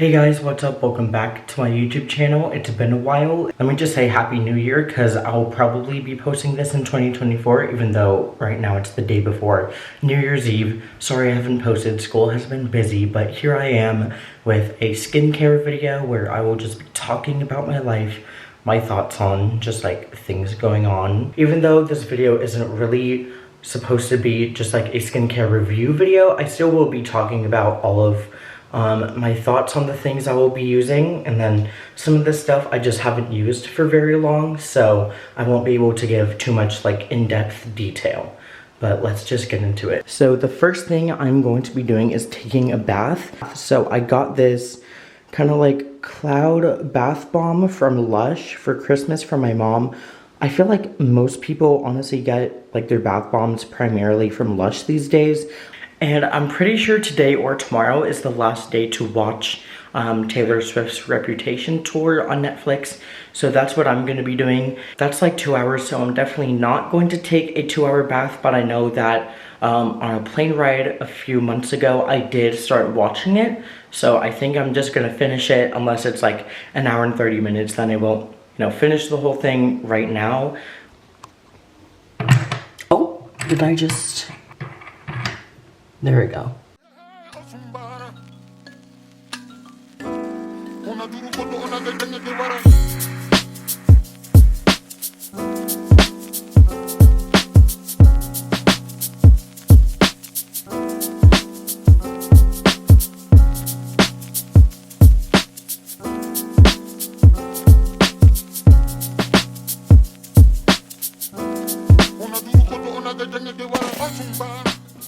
Hey guys, what's up? Welcome back to my YouTube channel. It's been a while. Let me just say Happy New Year because I'll probably be posting this in 2024 even though right now it's the day before New Year's Eve. Sorry I haven't posted. School has been busy, but here I am with a skincare video where I will just be talking about my life, my thoughts on just like things going on. Even though this video isn't really supposed to be just like a skincare review video, I still will be talking about all of my thoughts on the things I will be using, and then some of the stuff I just haven't used for very long, so I won't be able to give too much like in-depth detail. But let's just get into it. So the first thing I'm going to be doing is taking a bath. So I got this kind of like cloud bath bomb from Lush for Christmas from my mom. I feel like most people honestly get like their bath bombs primarily from Lush these days. And I'm pretty sure today or tomorrow is the last day to watch Taylor Swift's Reputation tour on Netflix. So that's what I'm going to be doing. That's like 2 hours, so I'm definitely not going to take a 2-hour bath. But I know that on a plane ride a few months ago, I did start watching it. So I think I'm just going to finish it unless it's like an hour and 30 minutes. Then I won't, finish the whole thing right now. Oh, did I just... There we go.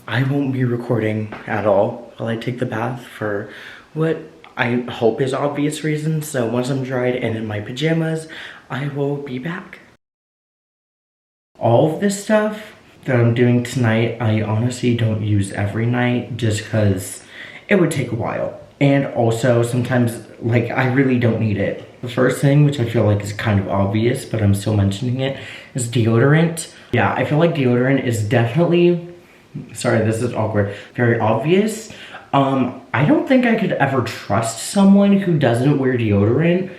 I won't be recording at all while I take the bath for what I hope is obvious reasons. So once I'm dried and in my pajamas, I will be back. All of this stuff that I'm doing tonight, I honestly don't use every night just because it would take a while. And also sometimes like I really don't need it. The first thing, which I feel like is kind of obvious, but I'm still mentioning it, is deodorant. Yeah, I feel like deodorant is definitely... Sorry, this is awkward. Very obvious. I don't think I could ever trust someone who doesn't wear deodorant.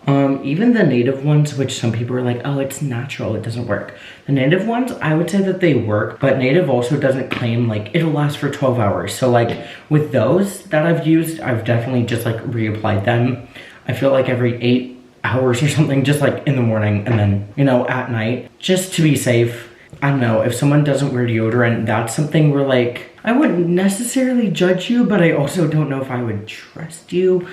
Even the native ones, which some people are like, oh, it's natural, it doesn't work. The native ones, I would say that they work, but native also doesn't claim like it'll last for 12 hours. So like with those that I've used, I've definitely just like reapplied them. I feel like every 8 hours or something, just like in the morning and then, at night, just to be safe. I don't know, if someone doesn't wear deodorant, that's something where like, I wouldn't necessarily judge you, but I also don't know if I would trust you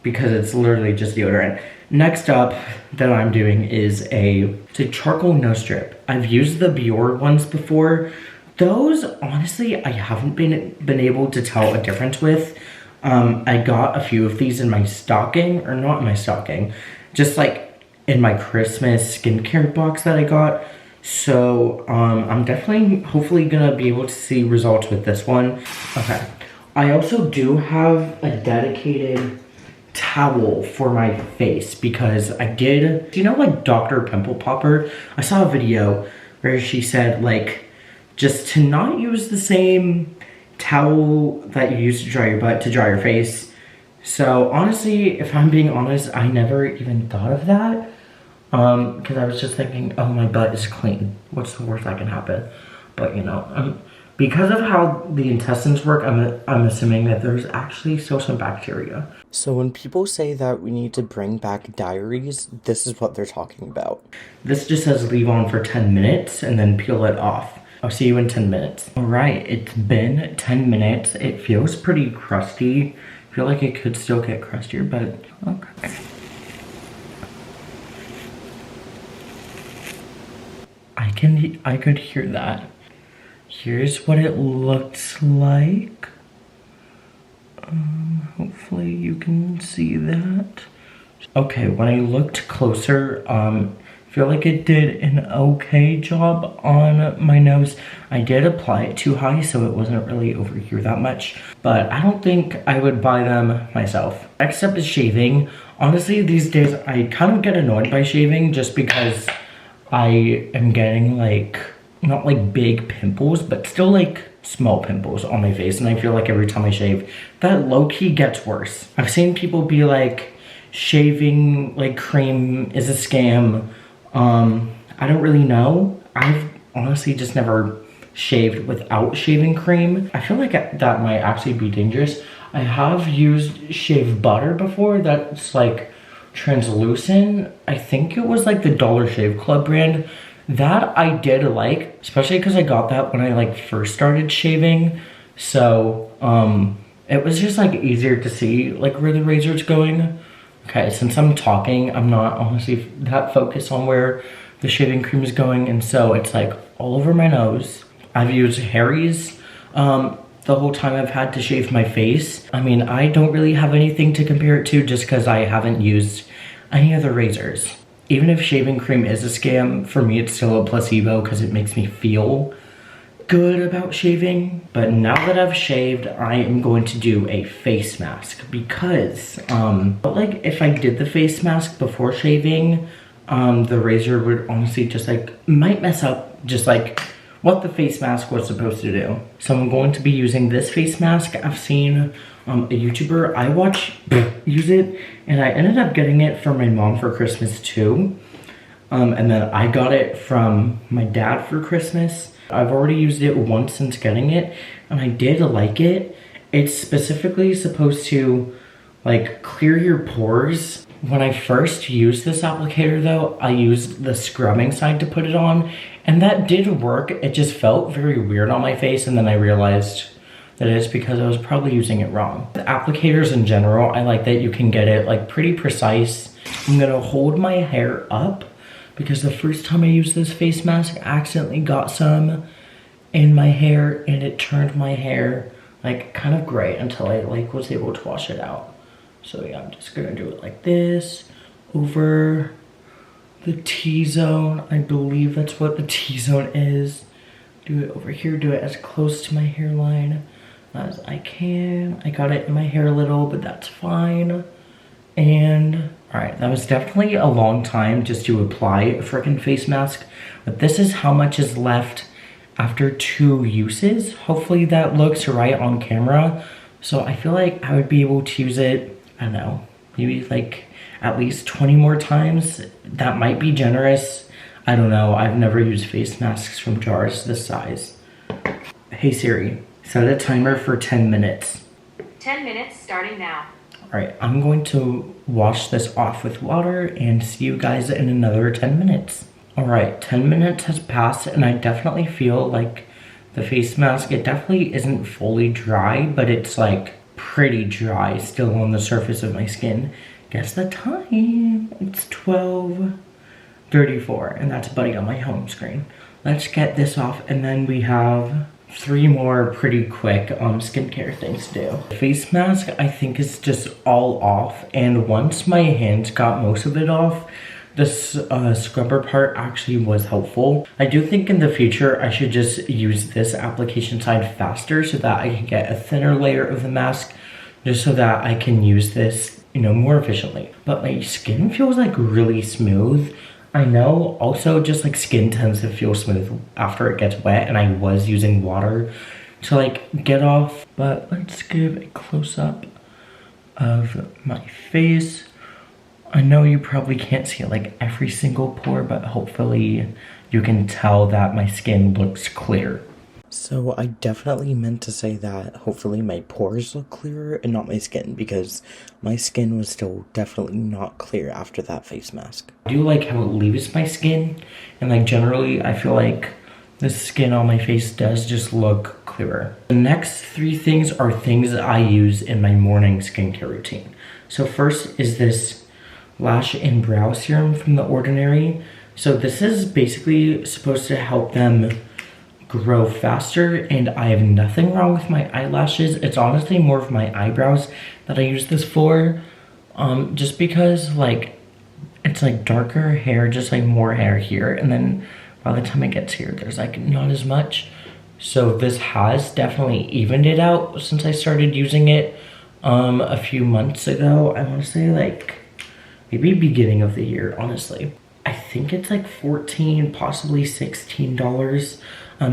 because it's literally just deodorant. Next up that I'm doing is it's a charcoal nose strip. I've used the Biore ones before. Those, honestly, I haven't been able to tell a difference with. I got a few of these in my stocking, or not in my stocking, just like in my Christmas skincare box that I got. So, I'm definitely, hopefully gonna be able to see results with this one. Okay. I also do have a dedicated towel for my face because I did, do you know like Dr. Pimple Popper? I saw a video where she said like, just to not use the same towel that you use to dry your butt to dry your face. So honestly, if I'm being honest, I never even thought of that. Because I was just thinking, oh, my butt is clean. What's the worst that can happen? But, because of how the intestines work, I'm assuming that there's actually still some bacteria. So when people say that we need to bring back diaries, this is what they're talking about. This just says leave on for 10 minutes and then peel it off. I'll see you in 10 minutes. All right, it's been 10 minutes. It feels pretty crusty. I feel like it could still get crustier, but okay. I could hear that. Here's what it looks like. Hopefully you can see that. Okay, when I looked closer, I feel like it did an okay job on my nose. I did apply it too high, so it wasn't really over here that much. But I don't think I would buy them myself. Next up is shaving. Honestly, these days I kind of get annoyed by shaving just because I am getting like not like big pimples, but still like small pimples on my face. And I feel like every time I shave, that low-key gets worse. I've seen people be like, shaving like cream is a scam. I don't really know. I've honestly just never shaved without shaving cream. I feel like that might actually be dangerous. I have used shave butter before that's like translucent. I think it was like the Dollar Shave Club brand. That I did like, especially because I got that when I like first started shaving. So it was just like easier to see like where the razor's going. Okay, since I'm talking, I'm not honestly that focused on where the shaving cream is going, and so it's like all over my nose. I've used Harry's the whole time I've had to shave my face. I mean, I don't really have anything to compare it to just because I haven't used any other razors. Even if shaving cream is a scam, for me it's still a placebo because it makes me feel good about shaving. But now that I've shaved, I am going to do a face mask because like if I did the face mask before shaving, the razor would honestly just like might mess up just like what the face mask was supposed to do. So I'm going to be using this face mask. I've seen a YouTuber I watch use it, and I ended up getting it for my mom for Christmas too. And then I got it from my dad for Christmas. I've already used it once since getting it, and I did like it. It's specifically supposed to like clear your pores. When I first used this applicator though, I used the scrubbing side to put it on, and that did work. It just felt very weird on my face, and then I realized that it's because I was probably using it wrong. The applicators in general, I like that you can get it like pretty precise. I'm gonna hold my hair up because the first time I used this face mask, I accidentally got some in my hair and it turned my hair like kind of gray until I like was able to wash it out. So yeah, I'm just gonna do it like this over the T-zone. I believe that's what the T-zone is. Do it over here, do it as close to my hairline as I can. I got it in my hair a little, but that's fine. And all right, that was definitely a long time just to apply a freaking face mask, but this is how much is left after 2 uses. Hopefully that looks right on camera. So I feel like I would be able to use it, I don't know, maybe like at least 20 more times. That might be generous. I don't know, I've never used face masks from jars this size. Hey Siri, set a timer for 10 minutes. 10 minutes starting now. All right, I'm going to wash this off with water and see you guys in another 10 minutes. All right, 10 minutes has passed and I definitely feel like the face mask, it definitely isn't fully dry, but it's like pretty dry still on the surface of my skin. Guess the time, it's 12:34 and that's Buddy on my home screen. Let's get this off and then we have 3 more pretty quick skincare things to do. The face mask I think is just all off, and once my hands got most of it off, this scrubber part actually was helpful. I do think in the future I should just use this application side faster so that I can get a thinner layer of the mask, just so that I can use this, you know, more efficiently. But my skin feels like really smooth. I know also just like skin tends to feel smooth after it gets wet, and I was using water to like get off. But let's give a close-up of my face. I know you probably can't see like every single pore, but hopefully you can tell that my skin looks clear. So I definitely meant to say that hopefully my pores look clearer and not my skin, because my skin was still definitely not clear after that face mask. I do like how it leaves my skin, and like generally I feel like the skin on my face does just look clearer. The next 3 things are things that I use in my morning skincare routine. So first is this lash and brow serum from The Ordinary. So this is basically supposed to help them grow faster, and I have nothing wrong with my eyelashes. It's honestly more of my eyebrows that I use this for, just because like it's like darker hair, just like more hair here, and then by the time it gets here there's like not as much. So this has definitely evened it out since I started using it a few months ago. I want to say like maybe beginning of the year, honestly. I think it's like $14, possibly $16.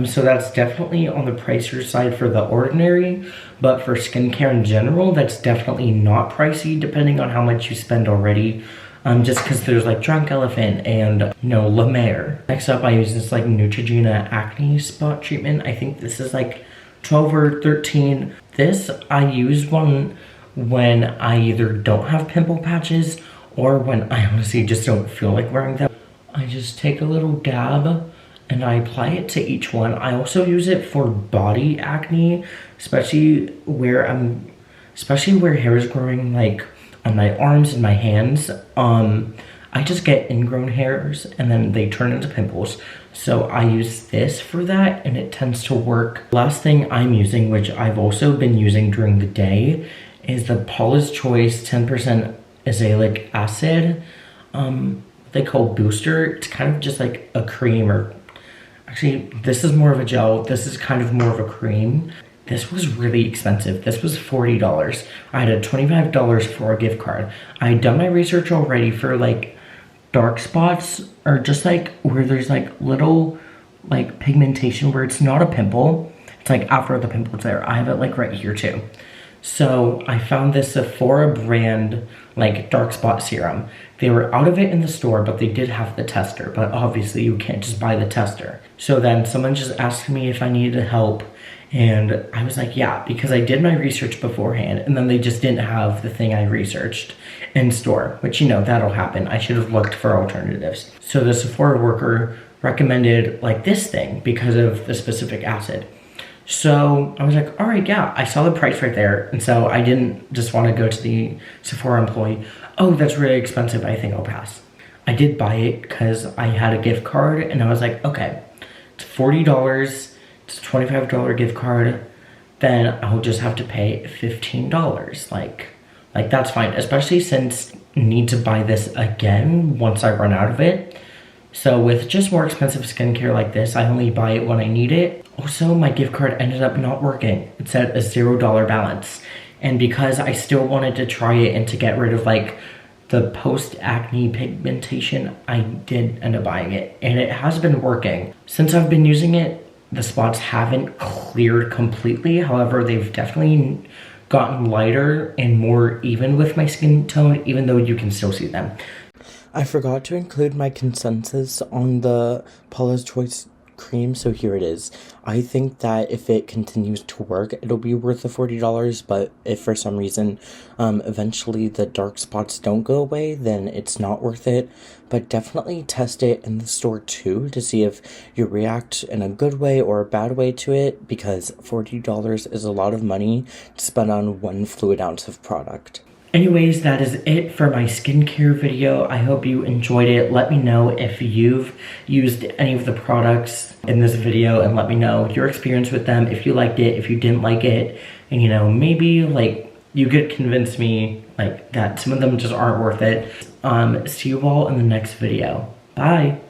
So that's definitely on the pricier side for the ordinary, but for skincare in general, that's definitely not pricey depending on how much you spend already. Just because there's like Drunk Elephant and, you know, La Mer. Next up, I use this like Neutrogena acne spot treatment. I think this is like 12 or 13. This I use one when I either don't have pimple patches or when I honestly just don't feel like wearing them. I just take a little dab and I apply it to each one. I also use it for body acne, especially where hair is growing, like on my arms and my hands. I just get ingrown hairs and then they turn into pimples. So I use this for that and it tends to work. Last thing I'm using, which I've also been using during the day, is the Paula's Choice 10% azelaic acid. They call booster. It's kind of just like a cream, or actually this is more of a gel. This is kind of more of a cream. This was really expensive. This was $40. I had a $25 for a gift card. I had done my research already for like dark spots, or just like where there's like little like pigmentation where it's not a pimple. It's like after the pimple's there. I have it like right here too. So I found this Sephora brand like dark spot serum. They were out of it in the store, but they did have the tester, but obviously you can't just buy the tester. So then someone just asked me if I needed help, and I was like, yeah, because I did my research beforehand, and then they just didn't have the thing I researched in store, which, you know, that'll happen. I should have looked for alternatives. So the Sephora worker recommended like this thing because of the specific acid. So I was like, all right, yeah, I saw the price right there. And so I didn't just want to go to the Sephora employee. Oh, that's really expensive. I think I'll pass. I did buy it because I had a gift card and I was like, okay, it's $40. It's a $25 gift card. Then I'll just have to pay $15. Like that's fine, especially since I need to buy this again once I run out of it. So with just more expensive skincare like this, I only buy it when I need it. Also, my gift card ended up not working. It said a $0 balance. And because I still wanted to try it and to get rid of like the post-acne pigmentation, I did end up buying it. And it has been working. Since I've been using it, the spots haven't cleared completely. However, they've definitely gotten lighter and more even with my skin tone, even though you can still see them. I forgot to include my consensus on the Paula's Choice cream, so here it is. I think that if it continues to work, it'll be worth the $40, but if for some reason eventually the dark spots don't go away, then it's not worth it. But definitely test it in the store too to see if you react in a good way or a bad way to it, because $40 is a lot of money to spend on 1 fluid ounce of product. Anyways, that is it for my skincare video. I hope you enjoyed it. Let me know if you've used any of the products in this video and let me know your experience with them, if you liked it, if you didn't like it, and you know, maybe like you could convince me like that some of them just aren't worth it. See you all in the next video. Bye.